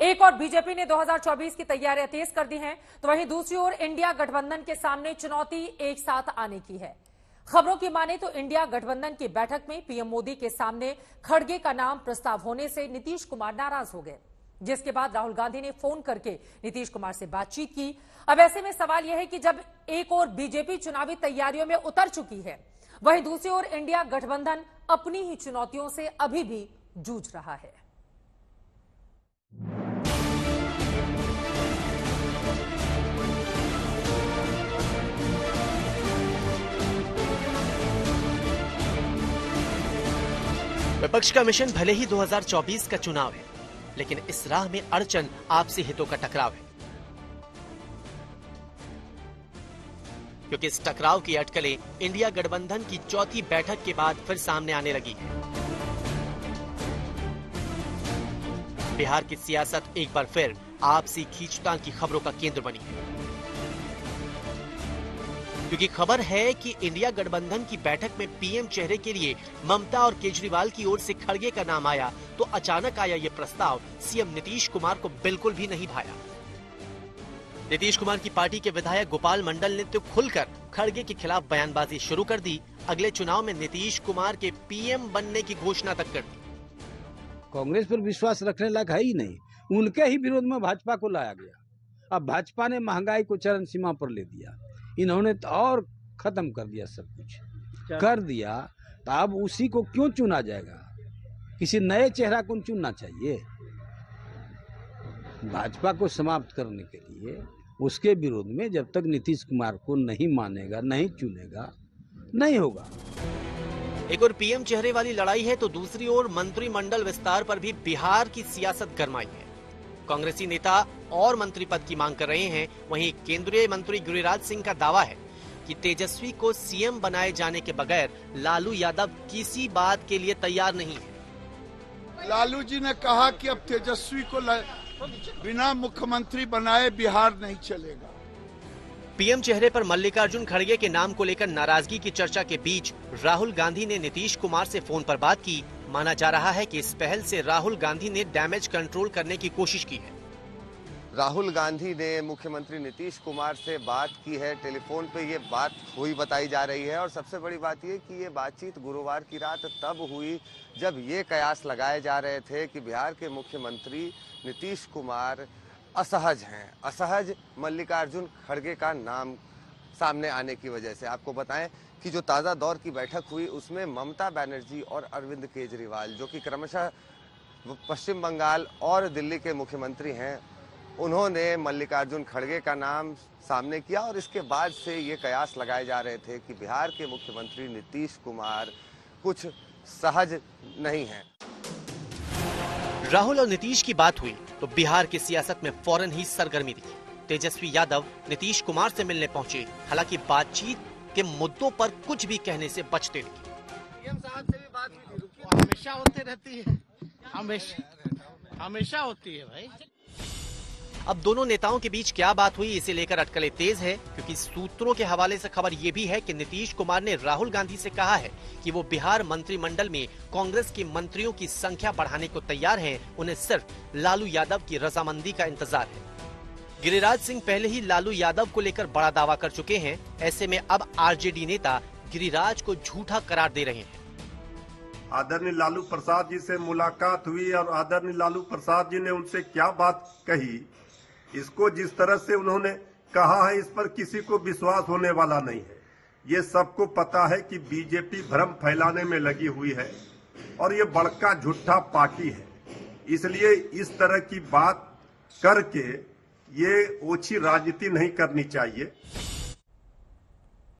एक और बीजेपी ने 2024 की तैयारियां तेज कर दी हैं, तो वहीं दूसरी ओर इंडिया गठबंधन के सामने चुनौती एक साथ आने की है। खबरों की माने तो इंडिया गठबंधन की बैठक में पीएम मोदी के सामने खड़गे का नाम प्रस्ताव होने से नीतीश कुमार नाराज हो गए, जिसके बाद राहुल गांधी ने फोन करके नीतीश कुमार से बातचीत की। अब ऐसे में सवाल यह है कि जब एक ओर बीजेपी चुनावी तैयारियों में उतर चुकी है, वहीं दूसरी ओर इंडिया गठबंधन अपनी ही चुनौतियों से अभी भी जूझ रहा है। विपक्ष का मिशन भले ही 2024 का चुनाव है, लेकिन इस राह में अड़चन आपसी हितों का टकराव है, क्योंकि इस टकराव की अटकलें इंडिया गठबंधन की चौथी बैठक के बाद फिर सामने आने लगी है। बिहार की सियासत एक बार फिर आपसी खींचतान की खबरों का केंद्र बनी है, क्योंकि खबर है कि इंडिया गठबंधन की बैठक में पीएम चेहरे के लिए ममता और केजरीवाल की ओर से खड़गे का नाम आया, तो अचानक आया ये प्रस्ताव सीएम नीतीश कुमार को बिल्कुल भी नहीं भाया। नीतीश कुमार की पार्टी के विधायक गोपाल मंडल ने तो खुलकर खड़गे के खिलाफ बयानबाजी शुरू कर दी। अगले चुनाव में नीतीश कुमार के पीएम बनने की घोषणा तक कर दी। कांग्रेस पर विश्वास रखने लायक है ही नहीं, उनके ही विरोध में भाजपा को लाया गया। अब भाजपा ने महंगाई को चरम सीमा पर ले दिया, इन्होंने तो और खत्म कर दिया, सब कुछ कर दिया। तो अब उसी को क्यों चुना जाएगा? किसी नए चेहरा को चुनना चाहिए। भाजपा को समाप्त करने के लिए उसके विरोध में जब तक नीतीश कुमार को नहीं मानेगा, नहीं चुनेगा, नहीं होगा। एक और पीएम चेहरे वाली लड़ाई है, तो दूसरी ओर मंत्रिमंडल विस्तार पर भी बिहार की सियासत गरमाई है। कांग्रेसी नेता और मंत्री पद की मांग कर रहे हैं। वहीं केंद्रीय मंत्री गिरिराज सिंह का दावा है कि तेजस्वी को सीएम बनाए जाने के बगैर लालू यादव किसी बात के लिए तैयार नहीं है। लालू जी ने कहा कि अब तेजस्वी को बिना मुख्यमंत्री बनाए बिहार नहीं चलेगा। पीएम चेहरे पर मल्लिकार्जुन खड़गे के नाम को लेकर नाराजगी की चर्चा के बीच राहुल गांधी ने नीतीश कुमार से फोन पर बात की। माना जा रहा है कि इस पहल से राहुल गांधी ने डैमेज कंट्रोल करने की कोशिश की है। राहुल गांधी ने मुख्यमंत्री नीतीश कुमार से बात की है, टेलीफोन पे ये बात हुई बताई जा रही है। और सबसे बड़ी बात ये कि ये बातचीत गुरुवार की रात तब हुई जब ये कयास लगाए जा रहे थे कि बिहार के मुख्यमंत्री नीतीश कुमार असहज हैं। असहज मल्लिकार्जुन खड़गे का नाम सामने आने की वजह से। आपको बताएं कि जो ताज़ा दौर की बैठक हुई उसमें ममता बनर्जी और अरविंद केजरीवाल, जो कि क्रमशः पश्चिम बंगाल और दिल्ली के मुख्यमंत्री हैं, उन्होंने मल्लिकार्जुन खड़गे का नाम सामने किया। और इसके बाद से ये कयास लगाए जा रहे थे कि बिहार के मुख्यमंत्री नीतीश कुमार कुछ सहज नहीं हैं। राहुल और नीतीश की बात हुई तो बिहार की सियासत में फौरन ही सरगर्मी दिखी। तेजस्वी यादव नीतीश कुमार से मिलने पहुंचे, हालांकि बातचीत के मुद्दों पर कुछ भी कहने से बचते नहीं। पीएम साहब से भी बात हुई, हमेशा होती रहती है, हमेशा होती है भाई। अब दोनों नेताओं के बीच क्या बात हुई, इसे लेकर अटकलें तेज है, क्योंकि सूत्रों के हवाले से खबर ये भी है कि नीतीश कुमार ने राहुल गांधी से कहा है कि वो बिहार मंत्रिमंडल में कांग्रेस के मंत्रियों की संख्या बढ़ाने को तैयार हैं। उन्हें सिर्फ लालू यादव की रजामंदी का इंतजार है। गिरिराज सिंह पहले ही लालू यादव को लेकर बड़ा दावा कर चुके हैं। ऐसे में अब आरजेडी नेता गिरिराज को झूठा करार दे रहे हैं। आदरणीय लालू प्रसाद जी से मुलाकात हुई और आदरणीय लालू प्रसाद जी ने उनसे क्या बात कही, इसको जिस तरह से उन्होंने कहा है, इस पर किसी को विश्वास होने वाला नहीं है। ये सबको पता है कि बीजेपी भ्रम फैलाने में लगी हुई है और ये बड़का झूठा पार्टी है। इसलिए इस तरह की बात करके ये ओछी राजनीति नहीं करनी चाहिए।